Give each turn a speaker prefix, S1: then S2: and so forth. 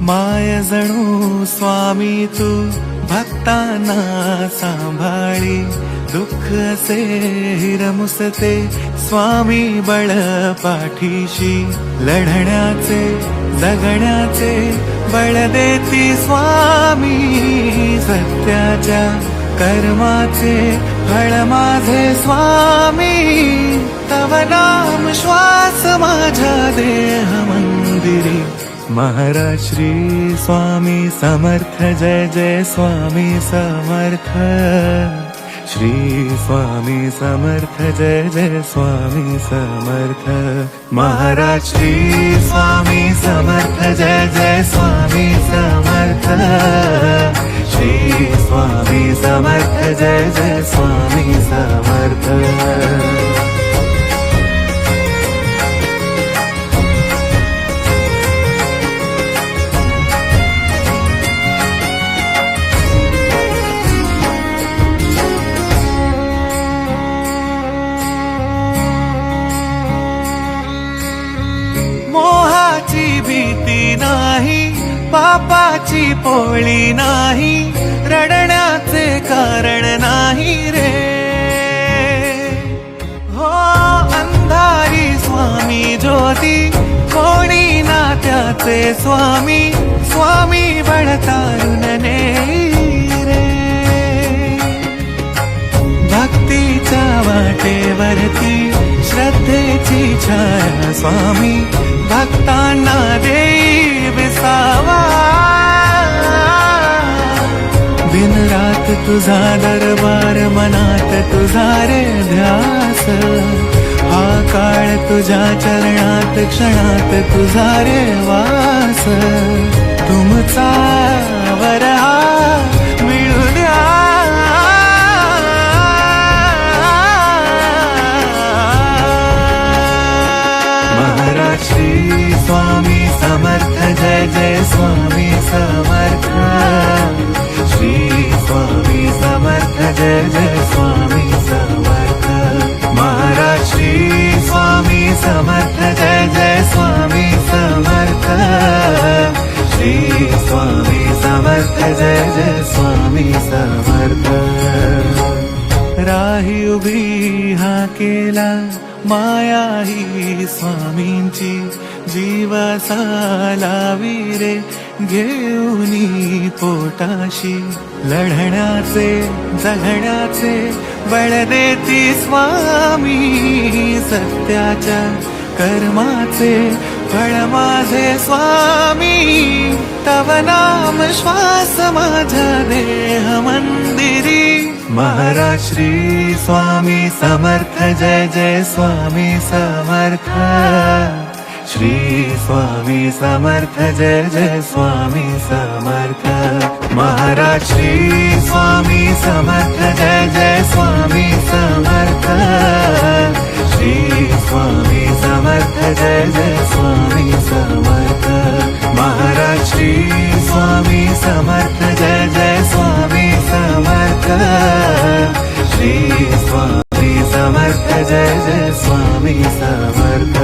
S1: माय जणू स्वामी तू भक्तांना सांभाळी, दुःख असे हिरमुसते स्वामी बळ पाठीशी, लढण्याचे जगण्याचे बळ देती स्वामी, सत्याच्या कर्माचे फळ माझे स्वामी, तव नाम श्वास माझ्या देह मंदिरी। महाराज श्री स्वामी समर्थ, जय जय स्वामी समर्थ, श्री स्वामी समर्थ, जय जय स्वामी समर्थ। महाराज श्री स्वामी समर्थ, जय जय स्वामी समर्थ, श्री स्वामी समर्थ, जय जय स्वामी समर्थ। मोहाची भीती नाही, पापाची पोळी नाही, रडण्याचे कारण नाही रे। हो अंधारी स्वामी ज्योती, कोणी ना त्याचे स्वामी, स्वामी बळतारुण रे। भक्तीच्या वाटेवरती श्रद्धेची छाया स्वामी, भक्तांना देई विसावा। दिन रात तुझा दरबार, मनात तुझा रे ध्यास, हा काळ तुझ्या चरणात क्षणात तुझा रे वास। तुमचा वरहा मिळू द्या, महाराज श्री स्वामी समर्थ, जय जय स्वामी समर्थ, श्री स्वामी समर्थ, जय जय स्वामी समर्थ। महाराज श्री स्वामी समर्थ, जय जय स्वामी समर्थ, श्री स्वामी समर्थ, जय जय स्वामी समर्थ। राही उभी हा केला माया ही स्वामींची, जीवासा लावी रे घेऊनी पोटाशी, लढण्याचे जगण्याचे बळ देती स्वामी, सत्याच्या कर्माचे फळ माझे स्वामी, तव नाम श्वास माझ्या देह मंदिरी। महाराज श्री स्वामी समर्थ, जय जय स्वामी समर्थ, श्री स्वामी समर्थ, जय जय स्वामी समर्थ। महाराज श्री स्वामी समर्थ, जय जय स्वामी समर्थ, श्री स्वामी समर्थ, जय जय स्वामी समर्थ। महाराज श्री स्वामी समर्थ, जय जय स्वामी समर्थ, श्री स्वामी समर्थ, जय जय स्वामी समर्थ।